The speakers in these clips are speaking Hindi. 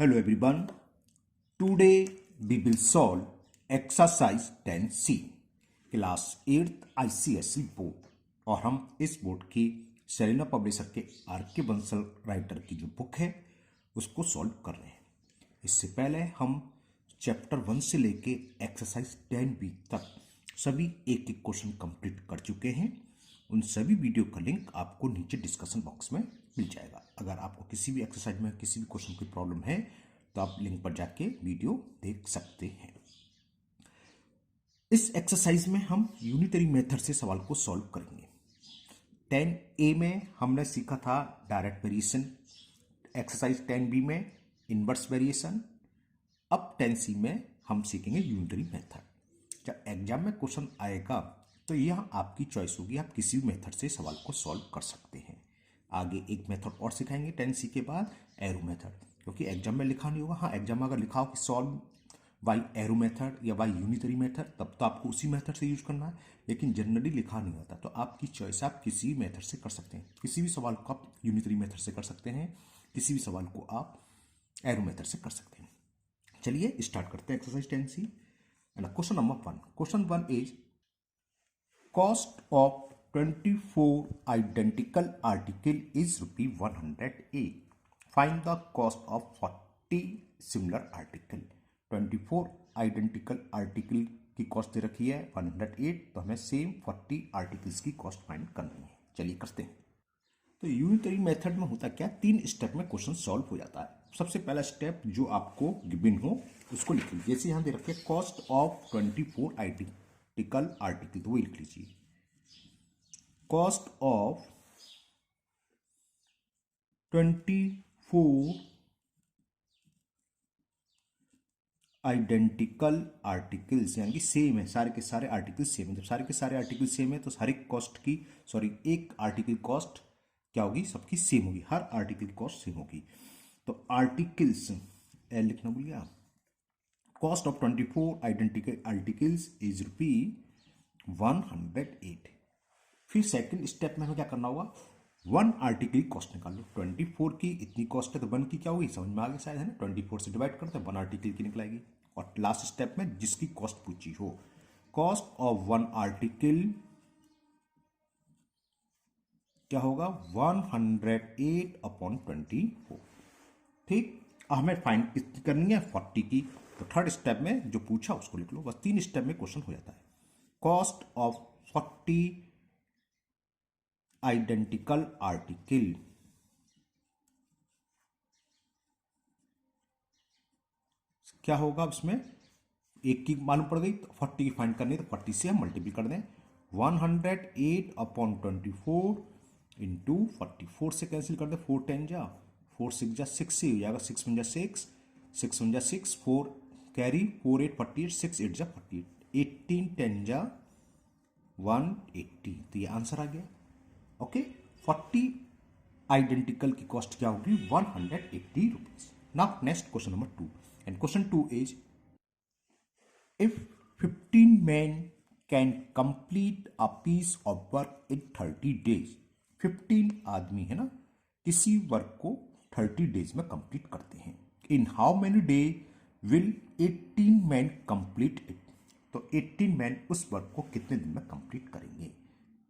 Hello everyone. Today we will solve exercise 10C class 8th ICSE board और हम इस बोर्ड की सेलिना पब्लिशर के आर.के. बंसल राइटर की जो बुक है उसको सॉल्व कर रहे हैं। इससे पहले हम चैप्टर 1 से लेके एक्सरसाइज 10B तक सभी एक एक क्वेश्चन कंप्लीट कर चुके हैं। उन सभी वीडियो का लिंक आपको नीचे डिस्कशन बॉक्स में मिल जाएगा। अगर आपको किसी भी एक्सरसाइज में किसी भी क्वेश्चन की प्रॉब्लम है तो आप लिंक पर जाके वीडियो देख सकते हैं। इस एक्सरसाइज में हम यूनिटरी मेथड से सवाल को सॉल्व करेंगे। 10A में हमने सीखा था डायरेक्ट वेरिएशन, एक्सरसाइज 10B में इनवर्स वेरिएशन। अब 10C में हम सीखेंगे यूनिटरी मेथड। जब एग्जाम में क्वेश्चन आएगा तो यह आपकी चॉइस होगी, आप किसी भी मेथड से सवाल को सॉल्व कर सकते हैं। आगे एक मेथड और सिखाएंगे 10C के बाद, एरो मेथड, क्योंकि एग्जाम में लिखा नहीं होगा। हाँ, एग्जाम में अगर लिखा हो कि सॉल्व बाई एरो मेथड या बाई यूनिटरी मेथड, तब तो आपको उसी मेथड से यूज करना है, लेकिन जनरली लिखा नहीं होता तो आपकी चॉइस, आप किसी भी मेथड से कर सकते हैं। किसी भी सवाल को आप यूनिटरी मेथड से कर सकते हैं, किसी भी सवाल को आप एरो मेथड से कर सकते हैं। चलिए स्टार्ट करते हैं exercise 10C। Question number 1। Question 1 is cost of 24 identical article is ₹108. Find the cost of 40 similar article। 24 identical article की कॉस्ट दे रखी है 108, तो हमें सेम 40 आर्टिकल्स की कॉस्ट फाइंड करनी है। चलिए करते हैं। तो यूनिटरी मेथड में होता क्या, 3 स्टेप में क्वेश्चन सॉल्व हो जाता है। सबसे पहला स्टेप जो आपको गिवन हो उसको लिख लीजिए। जैसे यहां दे रखे कॉस्ट ऑफ 24 आर्टिकल, तो वही लिख लीजिए। कॉस्ट ऑफ 24 आइडेंटिकल आर्टिकल्स, यानी कि सेम है, सारे के सारे आर्टिकल सेम है। जब सारे के सारे आर्टिकल सेम है तो हर एक कॉस्ट की, एक आर्टिकल कॉस्ट क्या होगी, सबकी सेम होगी, हर आर्टिकल की कॉस्ट सेम होगी। तो आर्टिकल्स एल लिखना भूल गया। Cost of 24 identical articles is ₹108। फिर सेकंड स्टेप में हमें क्या करना होगा, 1 आर्टिकल की कॉस्ट निकाल लो। 24 की इतनी कॉस्ट है तो 1 की क्या होगी, समझ में आ गया शायद, है ना। 24 से डिवाइड करते हैं, 1 आर्टिकल की निकलाएगी। और लास्ट स्टेप में जिसकी कॉस्ट पूछी हो, कॉस्ट ऑफ 1 आर्टिकल क्या होगा, 108/24। ठीक, हमें फाइंड कितनी करनी है, 40 की। तो थर्ड स्टेप में जो पूछा उसको लिख लो, बस 3 स्टेप में क्वेश्चन हो जाता है। कॉस्ट ऑफ 40 आइडेंटिकल आर्टिकल क्या होगा, इसमें एक की मालूम पड़ गई तो 40 की फाइंड करनी है, तो 40 से हम मल्टीप्लाई कर दें। 108/24 इंटू 44 से कैंसिल कर दे, 4 10 जा 4 6 जा 6 से हो जाएगा, 6 1 जा 6 6 1 जा 6 4 कैरी 4 8 48 6 8 जा 48 18 10 जा 180। तो ये आंसर आ गया। ओके, 40 आइडेंटिकल की कॉस्ट क्या होगी, ₹180। Now next question number 2। And question 2 is if 15 men can complete a piece of work in 30 days। 15 आदमी है ना, किसी वर्क को 30 डेज में कंप्लीट करते हैं। In how many day will 18 men complete it. तो 18 men उस वर्क को कितने दिन में कंप्लीट करेंगे।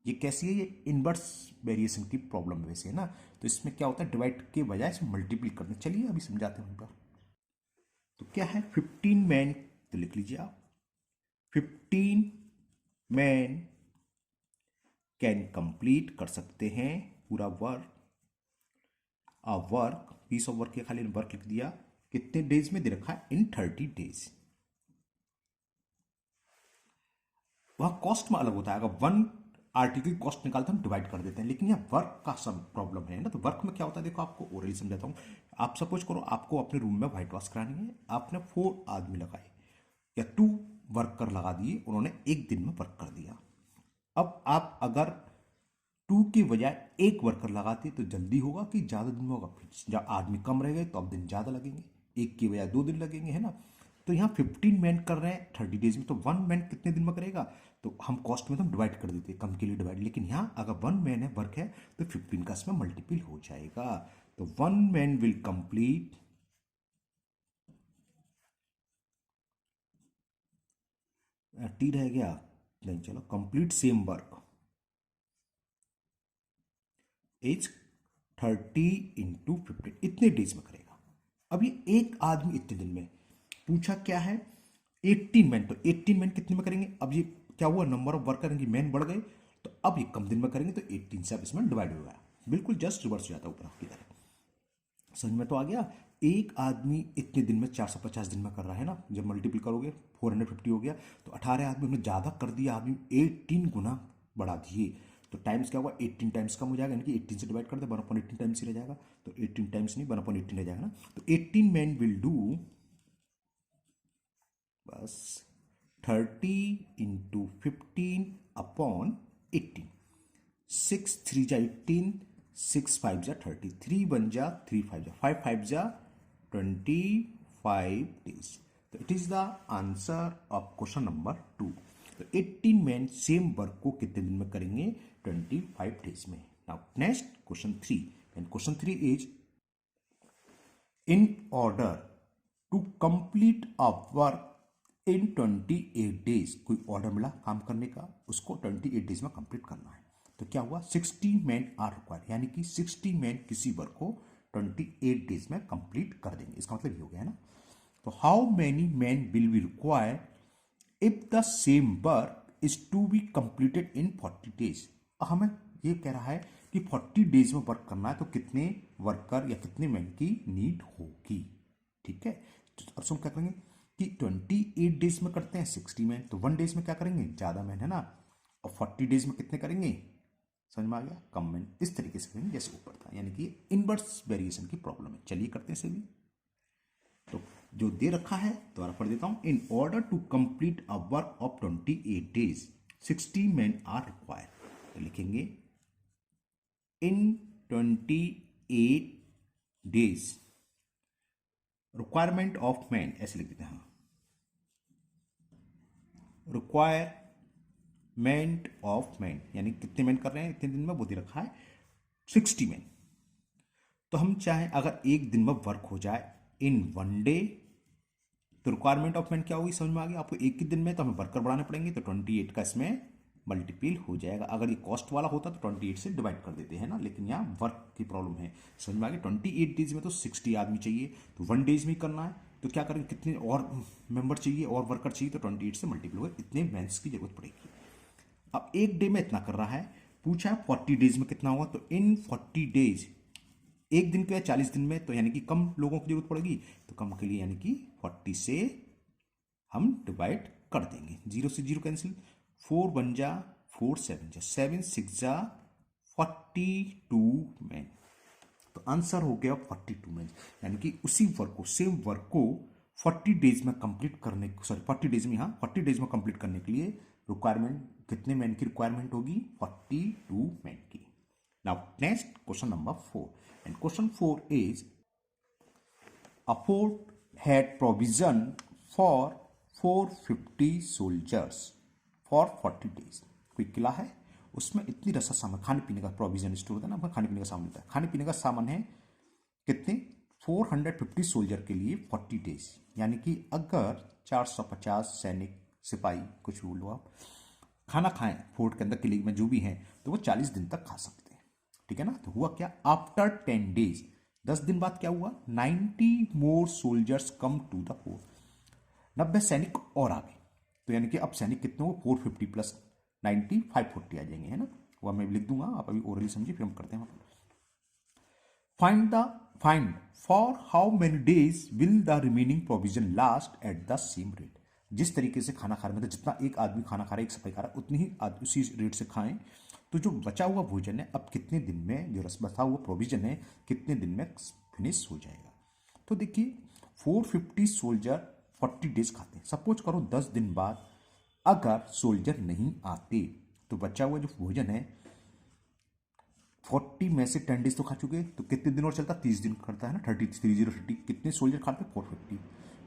ये कैसी है, ये इनवर्स वेरिएशन की प्रॉब्लम वैसे है ना, तो इसमें क्या होता है, डिवाइड के बजाय इसे मल्टीप्लाई करते हैं। चलिए अभी समझाते हैं। तो क्या है 15 मैन, तो लिख लीजिए आप 15 मैन कैन कंप्लीट कर सकते हैं पूरा वर्क, पीस ऑफ वर्क के खाली वर्क लिख दिया, कितने डेज में दे रखा है, इन 30 डेज। वह कॉस्ट में अलग होता है, अगर 1 आर्टिकल कॉस्ट निकालते हम डिवाइड कर देते हैं, लेकिन यह वर्क का सब प्रॉब्लम है ना। तो वर्क में क्या होता है, देखो आपको ओरली समझाता हूँ। आप सपोज करो आपको अपने रूम में व्हाइट वॉश करानी है, आपने 4 आदमी लगाए या 2 वर्कर लगा दिए, उन्होंने एक दिन में वर्क कर दिया। अब आप अगर 2 की बजाय 1 वर्कर लगाते तो जल्दी होगा कि ज़्यादा दिन में होगा। फिर जब आदमी कम रह गए तो अब दिन ज़्यादा लगेंगे, 1 की बजाय 2 दिन लगेंगे, है ना। तो यहाँ 15 मैन कर रहे हैं 30 डेज में, तो 1 मैन कितने दिन में करेगा, तो हम कॉस्ट में तो डिवाइड कर देते हैं, कम के लिए डिवाइड। लेकिन यहाँ अगर 1 मैन है वर्क है तो 15 का इसमें मल्टीपल हो जाएगा। तो 1 मैन विल कंप्लीट टी रह गया, नहीं चलो, कंप्लीट सेम वर्क इज 30 × 15, इतने डेज में करेगा। अब ये एक आदमी इतने दिन में, पूछा क्या है 18 मैन, तो 18 मैन कितने में करेंगे? अब ये क्या हुआ, नंबर ऑफ वर्कर की मैन बढ़ गए, तो अब ये कम दिन में करेंगे, तो 18 से अब इसमें डिवाइड हो गया, बिल्कुल जस्ट रिवर्स हो जाता है ऊपर की तरह। समझ में तो आ गया। एक आदमी इतने दिन में 450 दिन में कर रहा है ना, जब मल्टीपल करोगे 450 हो गया, तो 18 आदमी हमने ज़्यादा कर दिया, आदमी 18 गुना बढ़ा दिए, तो टाइम्स क्या हुआ, 18 टाइम्स कम हो जाएगा, यानी कि 18 से डिवाइड कर दे, 1/18 टाइम्स ही रह जाएगा, तो 18 टाइम्स नहीं 1/18 रह जाएगा ना, तो 18 मैन विल डू बस 30 × 15/18, 6 3 जा 18, 6 5 जा 30, 3 1 जा 3 5 जा 5 5 जा 25 days। तो it is the answer of question number 2। तो 18 मैन सेम वर्क को कितने दिन में करेंगे? 25 days में। Now next question 3, and question 3 is in order to complete a work in 28 days, कोई ऑर्डर मिला काम करने का, उसको 28 days में कंप्लीट करना है, तो क्या हुआ 60 मैन आर रिक्वायर्ड, यानी कि 60 मैन किसी वर्क को 28 days में कंप्लीट कर देंगे, इसका मतलब ये हो गया ना। तो how many man will be required if the same work is to be completed in 40 days। हमें ये कह रहा है कि 40 days में वर्क करना है, तो कितने वर्कर या कितने मैन की नीड होगी, ठीक है। तो अब हम क्या करेंगे कि 28 days में करते हैं 60 मैन, तो 1 days में क्या करेंगे, ज़्यादा मैन है ना, और 40 days में कितने करेंगे, समझ में आ गया, कम मैन, इस तरीके से करेंगे जैसे ऊपर था, यानी कि इनवर्स वेरिएशन की प्रॉब्लम है। चलिए करते हैं इसे भी। तो जो दे रखा है दोबारा पढ़ देता हूं, in order to complete a work of 28 days 60 man are required, तो लिखेंगे in 28 days requirement of man, ऐसे लिख देते हैं, रिक्वायरमेंट ऑफ मैन, यानी कितने मैन कर रहे हैं इतने दिन में, वो दे रखा है 60 मैन। तो हम चाहें अगर एक दिन में वर्क हो जाए इन 1 day, तो रिक्वायरमेंट ऑफ मैन क्या होगी, समझ में आ गया आपको, एक ही दिन में, तो हमें वर्कर बढ़ाने पड़ेंगे, तो 28 का इसमें मल्टीपल हो जाएगा। अगर ये कॉस्ट वाला होता तो 28 से डिवाइड कर देते हैं ना, लेकिन यहाँ वर्क की प्रॉब्लम है, समझ में आ गया। 28 days में तो 60 आदमी चाहिए, तो 1 days में करना है, तो क्या करेंगे, कितने और मेंबर चाहिए और वर्कर चाहिए, तो 28 से मल्टीपल होगा, इतने मैन्स की जरूरत पड़ेगी। अब एक डे में इतना कर रहा है, पूछा है 40 days में कितना होगा, तो इन 40 days, एक दिन के 40 दिन में, तो यानी कि कम लोगों की जरूरत पड़ेगी, तो कम के लिए यानी कि 40 से हम डिवाइड कर देंगे, 0 से 0 कैंसिल, 4 1 जा 4 7 जा 7 6 जा 42 मैन, तो आंसर हो गया 42 मैन, यानी कि उसी वर्क को, सेम वर्क को 40 days में कंप्लीट करने, सॉरी 40 days में, यहाँ 40 days में कंप्लीट करने के लिए रिक्वायरमेंट, कितने मैन की रिक्वायरमेंट होगी, 42 मैन की। Now next question number 4, and question 4 is a fort had provision for 450 soldiers for 40 days। कोई किला है, उसमें इतनी रसा सामान, खाने पीने का प्रोविजन स्टोर होता है ना, खाने पीने का सामान मिलता है, खाने पीने का सामान है कितने, 450 सोल्जर के लिए 40 days, यानी कि अगर 450 सैनिक सिपाही कुछ बोलो आप खाना खाएं फोर्ट के अंदर, किले में जो भी हैं, तो वो 40 दिन तक खा सकते हैं, ठीक है ना। तो हुआ क्या, आफ्टर 10 days, 10 दिन बाद क्या हुआ, 90 more soldiers come to the fort, 90 सैनिक और आ गए, तो यानी कि अब सैनिक कितने हो, 450 प्लस 90 540 आ जाएंगे, है ना। वह मैं लिख दूंगा, आप अभी ओरली समझिए, फिर हम करते हैं। Find for how many days will the remaining provision last at the same rate. जिस तरीके से खाना खा रहे हैं, मतलब जितना एक आदमी खाना खा रहा है, एक सिपाही खा रहा है, उतनी ही उसी रेट से खाएं, तो जो बचा हुआ भोजन है अब कितने दिन में, जो बचा हुआ प्रोविजन है कितने दिन में फिनिश हो जाएगा। तो देखिए 450 सोल्जर 40 days खाते हैं, सपोज करो 10 दिन बाद अगर सोल्जर नहीं आते, तो बचा हुआ जो भोजन है 40 में से 10 days तो खा चुके, तो कितने दिन और चलता, 30 दिन करता है ना, 30 कितने सोल्जर खाते, 450।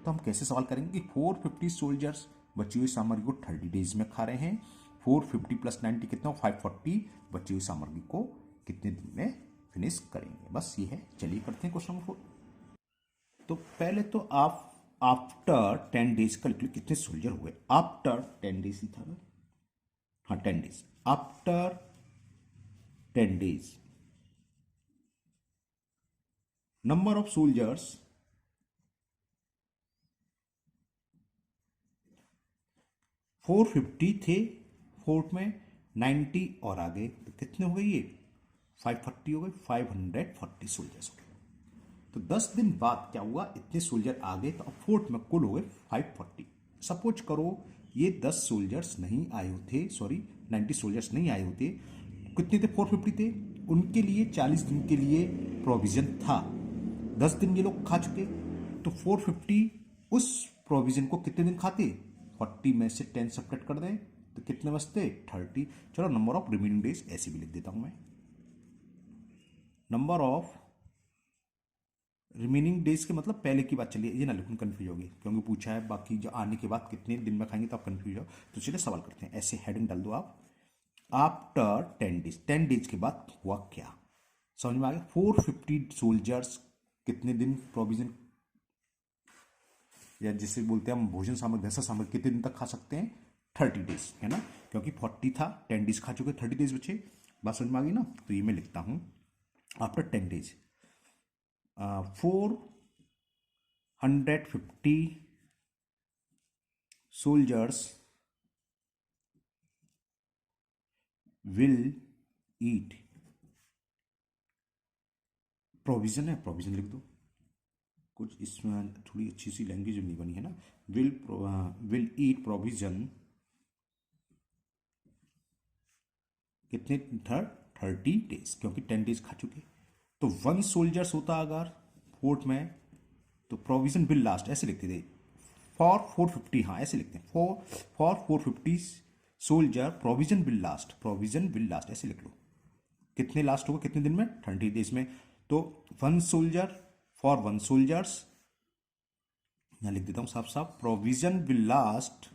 तो हम कैसे सवाल करेंगे कि 450 सोल्जर्स बची हुई सामग्री को 30 days में खा रहे हैं, 450 प्लस 90 कितना, 540, बची हुई सामग्री को कितने दिन में फिनिश करेंगे, बस ये है। चलिए करते हैं क्वेश्चन नंबर 4। तो पहले तो आप आफ्टर 10 डेज का लिख लो कितने सोल्जर हुए। आफ्टर 10 डेज ही था ना, हाँ 10 days. After 10 days number of soldiers 450 थे फोर्ट में, 90 और आगे तो कितने हो गए ये 540 हो गए, 540 सोल्जर्स हो गए। तो 10 दिन बाद क्या हुआ, इतने सोल्जर आ गए, तो अब फोर्ट में कुल हो गए 540। सपोज करो ये 10 सोल्जर्स नहीं आए होते, सॉरी 90 सोल्जर्स नहीं आए होते, कितने थे 450 थे, उनके लिए 40 दिन के लिए प्रोविजन था, 10 दिन ये लोग खा चुके, तो 450 उस प्रोविजन को कितने दिन खाते, 40 में से 10 सब्ट्रैक्ट कर दें तो कितने बचते 30। चलो नंबर ऑफ रिमेनिंग डेज ऐसे भी लिख देता हूं मैं, नंबर ऑफ रिमेनिंग डेज के मतलब पहले की बात चलिए, ये ना लिखूं कंफ्यूज होगी क्योंकि पूछा है बाकी जो आने के बाद कितने दिन में खाएंगे तो आप कंफ्यूज हो। तो चलिए सवाल करते हैं, ऐसे हेडिंग डाल दो आप, आफ्टर 10 डेज, 10 डेज के बाद हुआ क्या, समझ में आ गया। 450 सोल्जर्स कितने दिन प्रोविजन, या जिसे बोलते हैं हम भोजन सामग्री वैसा सामग्री कितने दिन तक खा सकते हैं, 30 डेज है ना, क्योंकि 40 था 10 डेज खा चुके, 30 डेज बचे, बात समझ में आ गई ना। तो ये मैं लिखता हूं after 10 days 450 soldiers will eat, provision है प्रोविजन लिख दो, कुछ इसमें थोड़ी अच्छी सी लैंग्वेज नहीं बनी है ना, विल ईट प्रोविजन कितने 30 डेज, क्योंकि 10 डेज खा चुके। तो 1 सोल्जर्स होता अगर फोर्ट में तो प्रोविजन विल लास्ट ऐसे लिखते थे, फॉर 450, हाँ ऐसे लिखते हैं, for 450 soldier provision will last, provision will last ऐसे लिख लो, कितने लास्ट होगा कितने दिन में 30 डेज में। तो 1 सोल्जर फॉर 1 सोल्जर्स, यहां लिख देता हूं साफ साफ, प्रोविजन विल लास्ट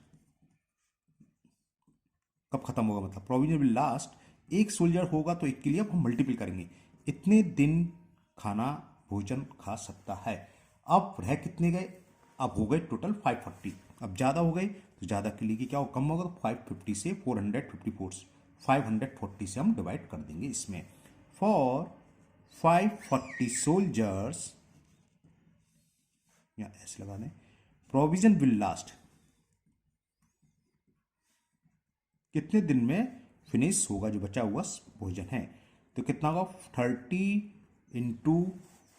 कब खत्म होगा, मतलब प्रोविजन विल लास्ट, एक सोल्जर होगा तो एक के लिए अब हम मल्टीपल करेंगे, इतने दिन खाना भोजन खा सकता है। अब रह कितने गए, अब हो गए टोटल 540, अब ज्यादा हो गए तो ज्यादा के लिए क्या हो कम होगा, तो 550 से 454 540 से हम डिवाइड कर देंगे इसमें। फॉर 540 सोल्जर्स, या ऐसे लगा दें, प्रोविजन विल लास्ट कितने दिन में फिनिश होगा जो बचा हुआ भोजन है, तो कितना होगा 30 इंटू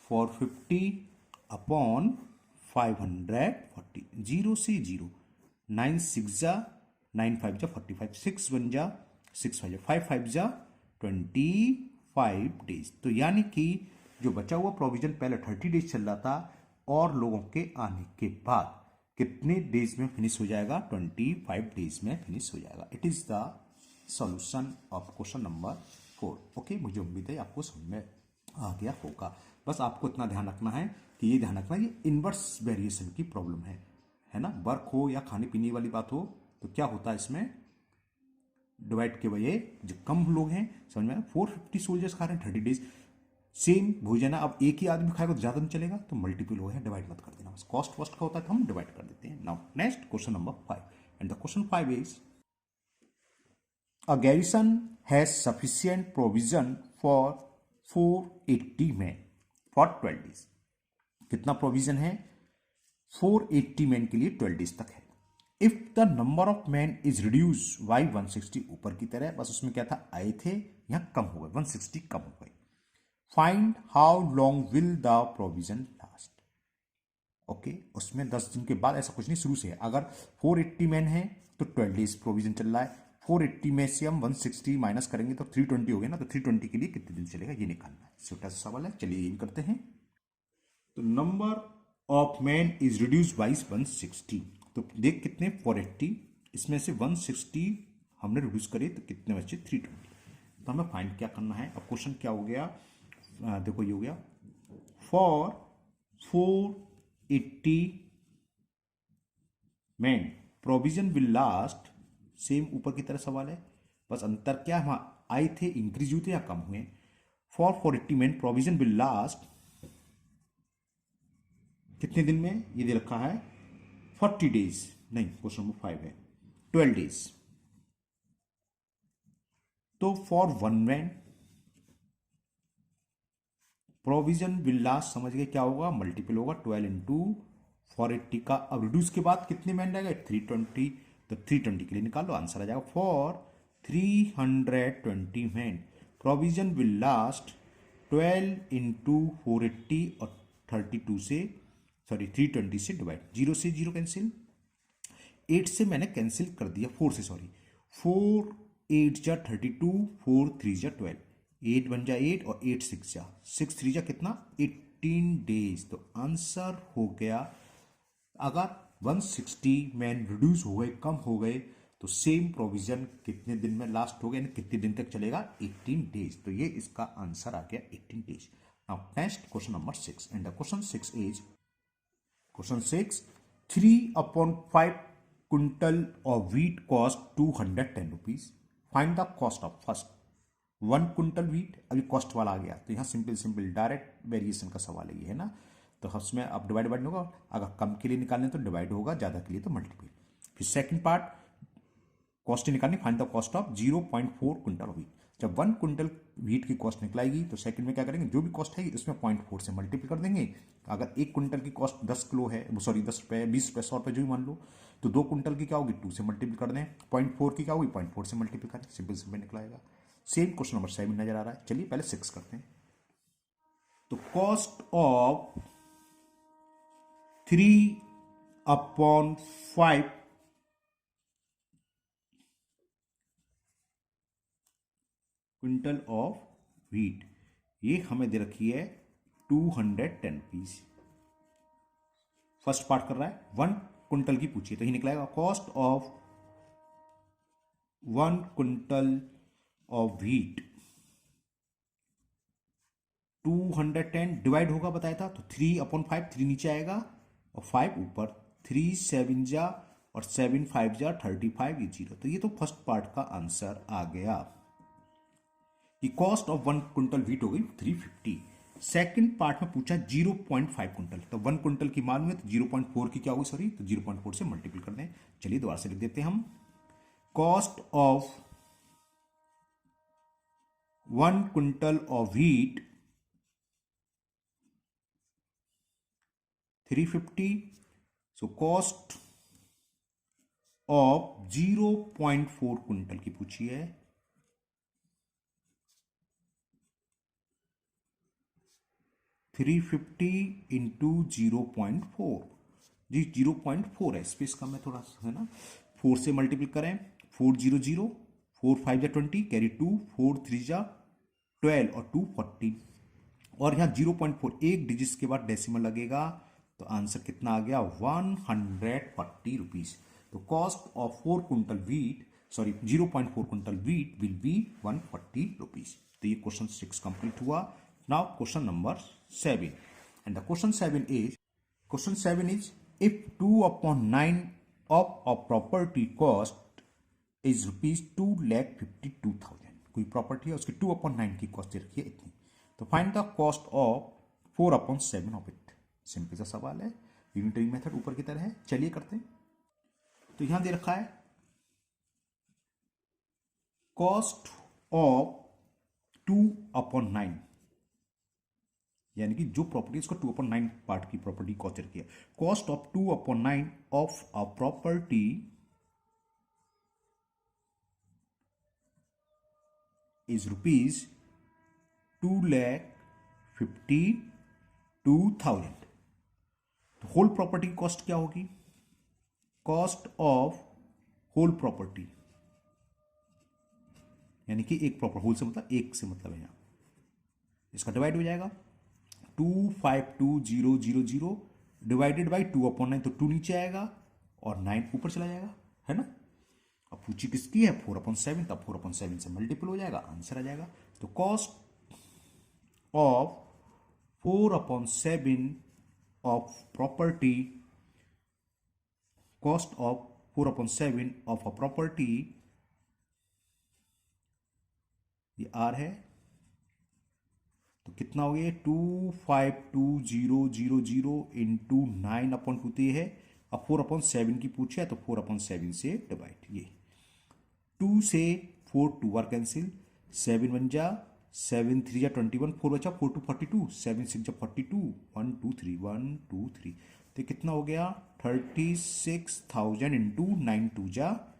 450 अपॉन 540, 0 से 0, 9 6 जा 9 5 जा 45, 6 1 जा 6 5 जा 5 5 जा 25 डेज। तो यानी कि जो बचा हुआ प्रोविजन पहले 30 डेज चल रहा था और लोगों के आने के बाद कितने डेज में फिनिश हो जाएगा, 25 डेज में फिनिश हो जाएगा। It is the solution of question number 4। Okay, मुझे उम्मीद है आपको समझ में आ गया होगा। बस आपको इतना ध्यान रखना है कि ये ध्यान रखना ये इनवर्स वेरिएशन की प्रॉब्लम है ना, वर्क हो या खाने पीने वाली बात हो तो क्या होता है इसमें डिवाइड के वजह जो कम लोग हैं, समझ में 450 सोल्जर्स खा रहे हैं 30 डेज, सेम भोजन है, अब एक ही आदमी खाएगा तो ज्यादा नहीं चलेगा, तो मल्टीपल हो गया, डिवाइड मत कर देना, बस कॉस्ट वॉस्ट का होता है तो हम डिवाइड कर देते हैं। Now next question number 5, and the question 5 is a garrison has sufficient provision for 480 man for 12 days, कितना प्रोविजन है 480 मैन के लिए 12 डेज तक है। If the number of man is reduce by 160, ऊपर की तरह बस उसमें क्या था आए थे, यहां कम हो गए 160 कम हो गए। Find how long will the provision last. Okay, उसमें 10 दिन के बाद ऐसा कुछ नहीं, शुरू से है, अगर 480 मैन है तो 12 डेज प्रोविजन चल रहा है, 480 में से हम 160 माइनस करेंगे तो 320 हो गया ना, तो 320 के लिए कितने दिन चलेगा ये निकालना है, छोटा सा सवाल है, चलिए ये करते हैं। तो number of man is reduce by 160, तो देख कितने 480, इसमें से 160 हमने रिड्यूस करे तो कितने बचे 320, तो हमें फाइंड क्या करना है। अब क्वेश्चन क्या हो गया, देखो ये हो गया for 480 man provision will last, same ऊपर की तरह सवाल है, बस अंतर क्या है, वहां आए थे इंक्रीज हुए थे या कम हुए। For 480 man provision will last कितने दिन में, ये दे रखा है 40 days, नहीं, क्वेश्चन नंबर 5 है 12 days। तो for 1 man provision will last, समझ गए क्या होगा, मल्टीपल होगा 12 इंटू 480 का। अब रिड्यूस के बाद कितने मैन रहेगा 320, तो 320 के लिए निकालो, आंसर आ जाएगा for 320 man provision will last 12 into 480 और 32 से, सॉरी 320 से डिवाइड, 0 से 0 कैंसिल, 8 से मैंने कैंसिल कर दिया, 4 से, सॉरी 4 8 जा 32, 4 3 जा 12, 8 बन जा 8 और 8 6 जा 6 3 जा कितना 18 डेज। तो आंसर हो गया, अगर 160 मैन रिड्यूस हो गए, कम हो गए, तो सेम प्रोविजन कितने दिन में लास्ट हो गया, कितने दिन तक चलेगा 18 डेज। तो ये इसका आंसर आ गया 18 days. Now next question number 6, and the question 6 is, question 6, 3/5 quintal of wheat cost 210 rupees, find the cost of first 1 quintal wheat. अभी कॉस्ट वाला आ गया, तो यहाँ सिंपल सिंपल डायरेक्ट वेरिएशन का सवाल है ये, है ना। तो उसमें अब डिवाइड नहीं होगा, अगर कम के लिए निकालने तो डिवाइड होगा, ज़्यादा के लिए तो मल्टीपल। फिर सेकंड पार्ट, कॉस्ट निकालनी, find the cost of 0.4 quintal of wheat. जब 1 क्विंटल व्हीट की कॉस्ट निकलाएगी तो सेकंड में क्या करेंगे, जो भी कॉस्ट है उसमें 0.4 से मल्टीपल कर देंगे। अगर 1 क्विंटल की कॉस्ट 10 किलो है, सॉरी 10 रुपये 20 रुपये 100 रुपये जो भी मान लो, तो 2 क्विंटल की क्या होगी 2 से मल्टीपल कर दें, 0.4 की क्या होगी 0.4 से मल्टीपल करें, सिंपल सिंपल निकलाएगा। सेम क्वेश्चन नंबर 7 नजर आ रहा है। चलिए पहले 6 करते हैं। तो cost of 3/5 quintal of wheat, ये हमें दे रखी है 210 रुपीज। फर्स्ट पार्ट कर रहा है 1 क्विंटल की पूछिए, तो ये निकलेगा cost of 1 quintal of wheat 210 divide होगा बताया था, तो 3/5, 3 नीचे आएगा और 5 ऊपर, 3 7 जा और 7 5 जा 35, ये 0। तो ये तो फर्स्ट पार्ट का आंसर आ गया। ये कॉस्ट ऑफ 1 क्विंटल व्हीट हो गई 350। सेकंड पार्ट में पूछा 0.5 क्विंटल, तो 1 क्विंटल की मालूम है, तो 0.4 की क्या होगी, सॉरी, तो 0.4 से मल्टीपल कर दें। चलिए दोबारा से लिख देते हैं हम, cost of 1 quintal of wheat 350, so cost of 0.4 quintal की पूछी है, 350 इंटू 0.4, जी 0.4 है, स्पेस कम है थोड़ा सा, है ना। 4 से मल्टीपल करें, 4 0 0, 4 5 जा 20, कैरी 2, 4 3 जा 12 और 2 14, और यहाँ 0.4 एक डिजिट के बाद डेसिमल लगेगा, तो आंसर कितना आ गया 140 रुपीज। तो cost of 4 quintal wheat, sorry 0.4 quintal wheat will be 140 rupees. तो ये क्वेश्चन 6 कंप्लीट हुआ। Now question number 7, and the question 7 is if 2/9 of a property cost is rupees 2,52,000, कोई प्रॉपर्टी है उसकी 2/9 की कॉस्ट दे रखी है इतनी, तो find the cost of 4/7 of it. Simple सा सवाल है, यूनिटरी मेथड ऊपर की तरह है। चलिए करते हैं। तो यहां दे रखा है कॉस्ट ऑफ 2/9, यानी कि जो प्रॉपर्टी इसको 2/9 पार्ट की प्रॉपर्टी कॉस्ट दे रखी है। Cost of 2/9 of a property is rupees 2,52,000। तो होल प्रॉपर्टी की कॉस्ट क्या होगी, कॉस्ट ऑफ होल प्रॉपर्टी, यानी कि एक प्रॉपर, होल से मतलब एक से मतलब है यहां, इसका डिवाइड हो जाएगा 252,000 डिवाइडेड बाई 2/9, तो 2 नीचे आएगा और 9 ऊपर चला जाएगा, है ना। अब पूछी किसकी है 4/7, तब 4/7 से मल्टीपल हो जाएगा, आंसर आ जाएगा। तो cost of 4/7 of property, cost of 4/7 of a property, ये आर है, तो कितना हो गया 252,000 इंटू 9/2 है अब 4/7 की पूछे तो 4/7 से डिवाइड। ये 2 से 4 2 बार कैंसिल, 7 1 जा 7 3 जा 21, 4 बचा 4 2 42, 7 6 जा 42, 1 2 3 1 2 3, तो कितना हो गया 36,000 इंटू 9 2 जा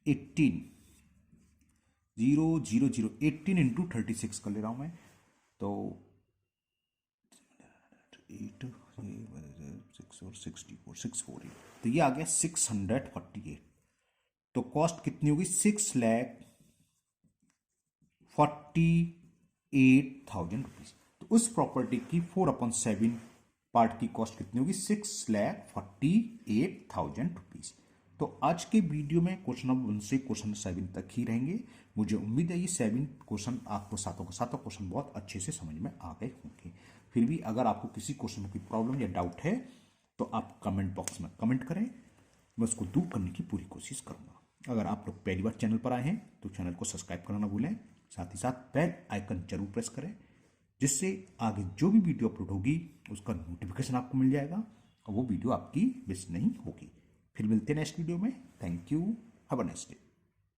18, 0 0 0, 18 इंटू 36 कर ले रहा हूं मैं, तो 8 6 और 64 648, तो ये आ गया 648। तो कॉस्ट कितनी होगी 6,48,000 रुपीज। तो उस प्रॉपर्टी की 4/7 पार्ट की कॉस्ट कितनी होगी 6,48,000 रुपीज। तो आज के वीडियो में क्वेश्चन नंबर 1 से क्वेश्चन 7 तक ही रहेंगे। मुझे उम्मीद है ये 7 क्वेश्चन आपको सातों का सातों क्वेश्चन बहुत अच्छे से समझ में आ गए होंगे। फिर भी अगर आपको किसी क्वेश्चन की प्रॉब्लम या डाउट है तो आप कमेंट बॉक्स में कमेंट करें, मैं उसको दूर करने की पूरी कोशिश करूंगा। अगर आप लोग पहली बार चैनल पर आए हैं तो चैनल को सब्सक्राइब करना ना भूलें, साथ ही साथ बेल आइकन जरूर प्रेस करें, जिससे आगे जो भी वीडियो अपलोड होगी उसका नोटिफिकेशन आपको मिल जाएगा और वो वीडियो आपकी मिस नहीं होगी। फिर मिलते हैं नेक्स्ट वीडियो में। Thank you, have a nice day.